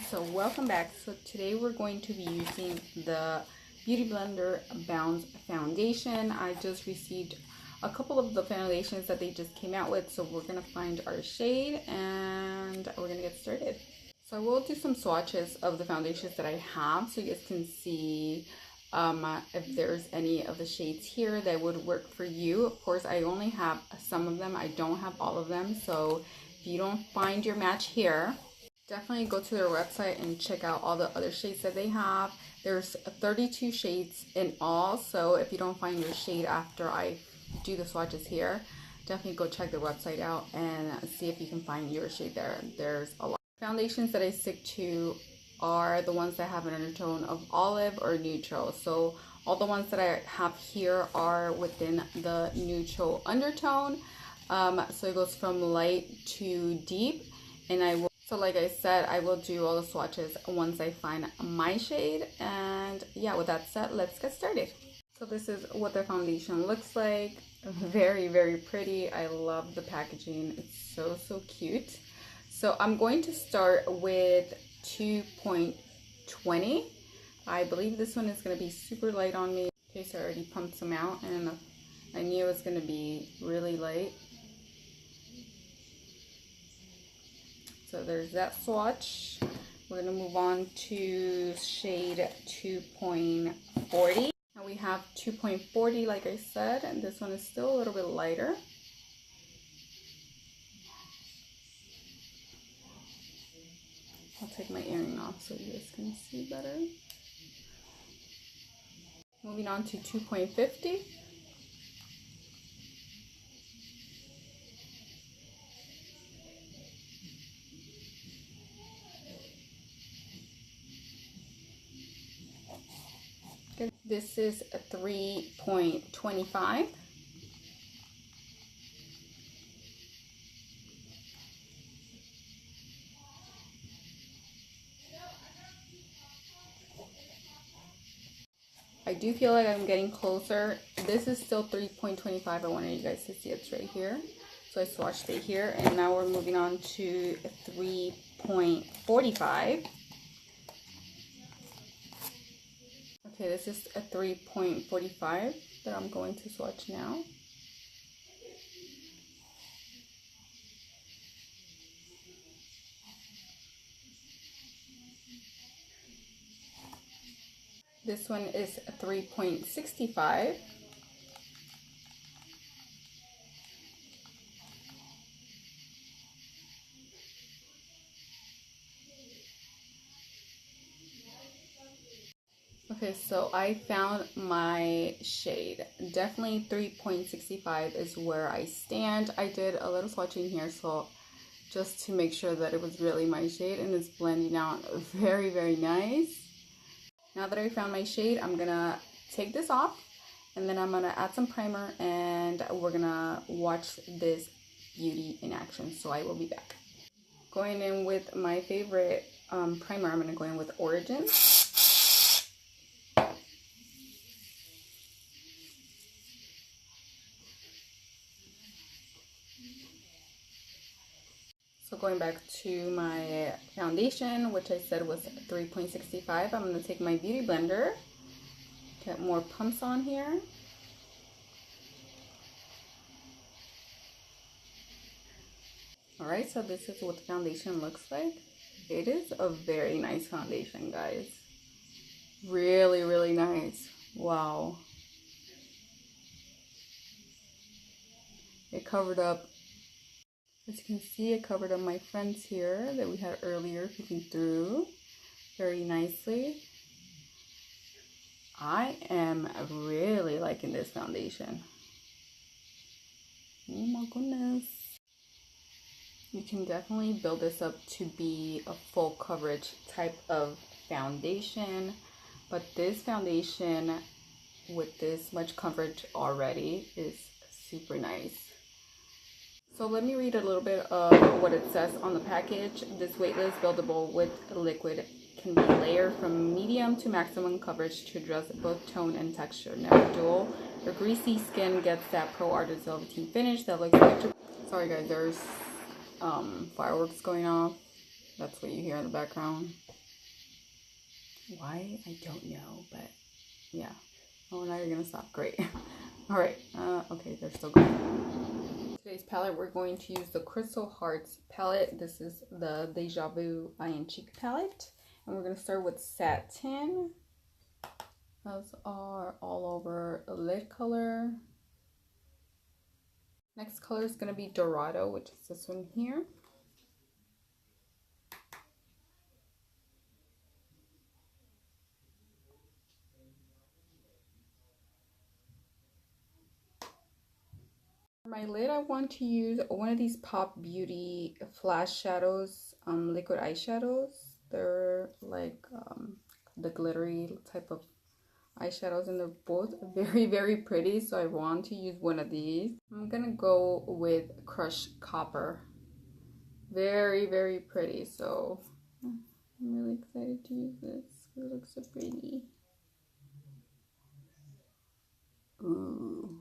So welcome back. So today we're going to be using the Beauty Blender Bounce foundation. I just received a couple of the foundations that they just came out with, so we're gonna find our shade and we're gonna get started. So I will do some swatches of the foundations that I have so you guys can see if there's any of the shades here that would work for you. Of course, I only have some of them. I don't have all of them, so if you don't find your match here, definitely go to their website and check out all the other shades that they have. There's 32 shades in all, so if you don't find your shade after I do the swatches here, definitely go check their website out and see if you can find your shade there. There's a lot. Foundations that I stick to are the ones that have an undertone of olive or neutral. So all the ones that I have here are within the neutral undertone. So it goes from light to deep, and so like I said, I will do all the swatches once I find my shade. And yeah, with that said, let's get started. So this is what the foundation looks like. Very, very pretty. I love the packaging. It's so cute. So I'm going to start with 2.20. I believe this one is going to be super light on me. Okay, so I already pumped some out and I knew it was going to be really light. So there's that swatch. We're going to move on to shade 2.40. Now we have 2.40 like I said, and this one is still a little bit lighter. I'll take my earring off so you guys can see better. Moving on to 2.50. This is a 3.25. I do feel like I'm getting closer. This is still 3.25. I wanted you guys to see it's right here. So I swatched it here, and now we're moving on to 3.45. Okay, this is a 3.45 that I'm going to swatch now. This one is a 3.65. Okay, so I found my shade. Definitely 3.65 is where I stand. I did a little swatching here, so just to make sure that it was really my shade, and it's blending out very, very nice. Now that I found my shade, I'm gonna take this off, and then I'm gonna add some primer, and we're gonna watch this beauty in action. So I will be back. Going in with my favorite primer, I'm gonna go in with Origin. So going back to my foundation, which I said was 3.65, I'm going to take my Beauty Blender, get more pumps on here. Alright, so this is what the foundation looks like. It is a very nice foundation, guys. Really, really nice. Wow. It covered up. As you can see, it covered up my friends here that we had earlier peeking through very nicely. I am really liking this foundation. Oh my goodness. You can definitely build this up to be a full coverage type of foundation, but this foundation with this much coverage already is super nice. So let me read a little bit of what it says on the package. This weightless buildable with liquid can be layered from medium to maximum coverage to address both tone and texture. Never dull. Your greasy skin gets that Pro Artist velveteen finish that looks electric. Sorry guys, there's fireworks going off. That's what you hear in the background. Why? I don't know, but yeah. Oh, now you're gonna stop. Great. All right. Okay, they're still going. Today's palette, we're going to use the Crystal Hearts palette. This is the Deja Vu Eye and Cheek palette. And we're gonna start with Satin. Those are all over a lid color. Next color is gonna be Dorado, which is this one here. For my lid, I want to use one of these Pop Beauty Flash Shadows, liquid eyeshadows. They're like the glittery type of eyeshadows, and they're both very, very pretty. So I want to use one of these. I'm gonna go with Crushed Copper. Very, very pretty. So I'm really excited to use this. It looks so pretty. Ooh,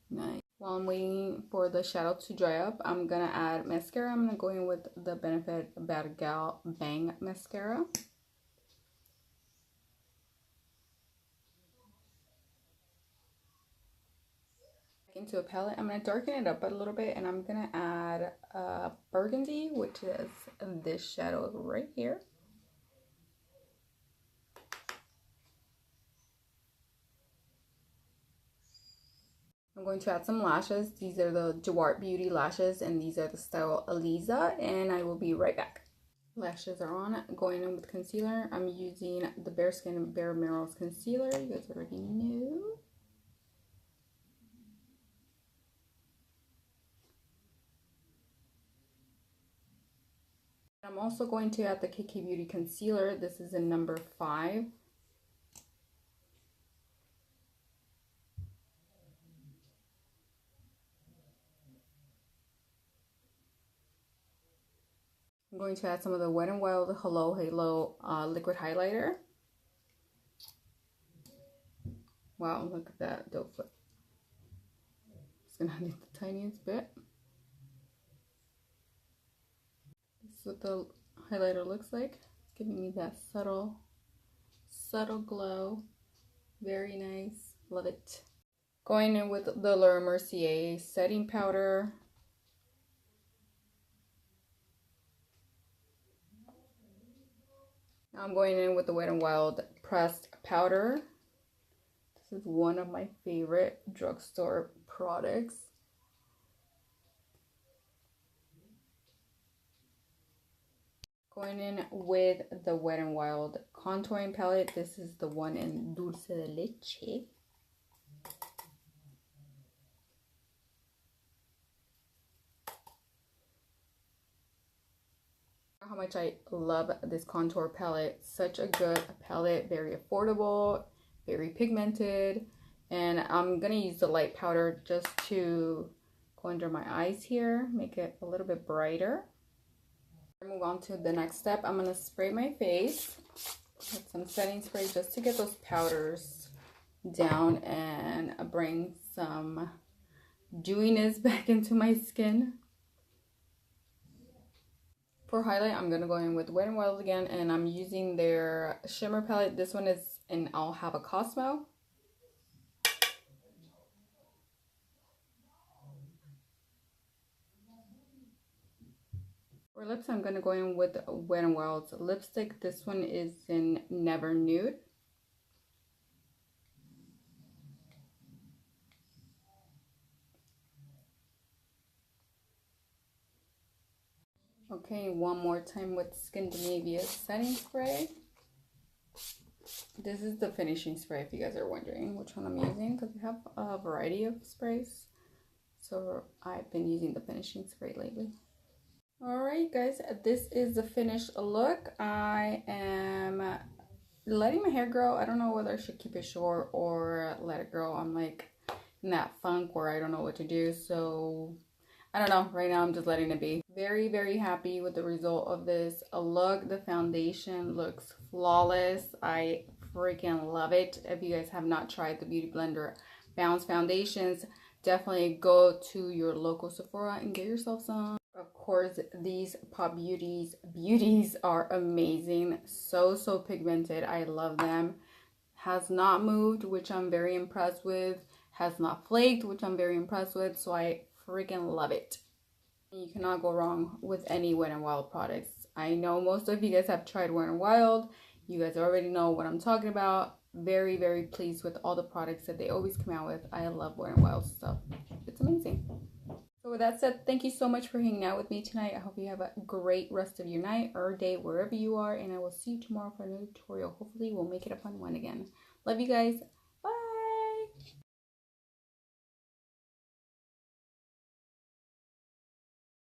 nice. While I'm waiting for the shadow to dry up, I'm gonna add mascara. I'm gonna go in with the Benefit Bad Gal Bang mascara. Into a palette, I'm gonna darken it up a little bit, and I'm gonna add Burgundy, which is this shadow right here. I'm going to add some lashes. These are the Duarte Beauty lashes, and these are the style Eliza, and I will be right back. Lashes are on. Going in with concealer. I'm using the Bare Skin and Bare Minerals concealer. You guys already know. I'm also going to add the KK Beauty concealer. This is in number 5. I'm going to add some of the Wet n Wild Hello Halo liquid highlighter. Wow, look at that doe foot. It's gonna need the tiniest bit. This is what the highlighter looks like, giving me that subtle glow. Very nice, love it. Going in with the Laura Mercier setting powder. Now I'm going in with the Wet n Wild pressed powder. This is one of my favorite drugstore products. Going in with the Wet n Wild contouring palette. This is the one in Dulce de Leche. How much I love this contour palette. Such a good palette, very affordable, very pigmented, and I'm gonna use the light powder just to go under my eyes here, make it a little bit brighter. Move on to the next step. I'm gonna spray my face with some setting spray just to get those powders down and bring some dewiness back into my skin. For highlight, I'm going to go in with Wet n Wild again, and I'm using their shimmer palette. This one is in I'll Have a Cosmo. For lips, I'm going to go in with Wet n Wild's lipstick. This one is in Never Nude. Okay, one more time with Scandinavia setting spray. This is the finishing spray, if you guys are wondering which one I'm using, because I have a variety of sprays. So I've been using the finishing spray lately. Alright guys, this is the finished look. I am letting my hair grow. I don't know whether I should keep it short or let it grow. I'm like in that funk where I don't know what to do. So I don't know. Right now I'm just letting it be. Very, very happy with the result of this look. The foundation looks flawless. I freaking love it. If you guys have not tried the Beauty Blender Bounce foundations, definitely go to your local Sephora and get yourself some. Of course, course, these Pop Beauties are amazing. So pigmented. I love them. Has not moved, which I'm very impressed with. Has not flaked, which I'm very impressed with. So I freaking love it. You cannot go wrong with any Wet n Wild products. I know most of you guys have tried Wet n Wild. You guys already know what I'm talking about. Very pleased with all the products that they always come out with. I love Wet n Wild stuff. It's amazing. So with that said, thank you so much for hanging out with me tonight. I hope you have a great rest of your night or day wherever you are, and I will see you tomorrow for another tutorial. Hopefully we'll make it a fun one again. Love you guys.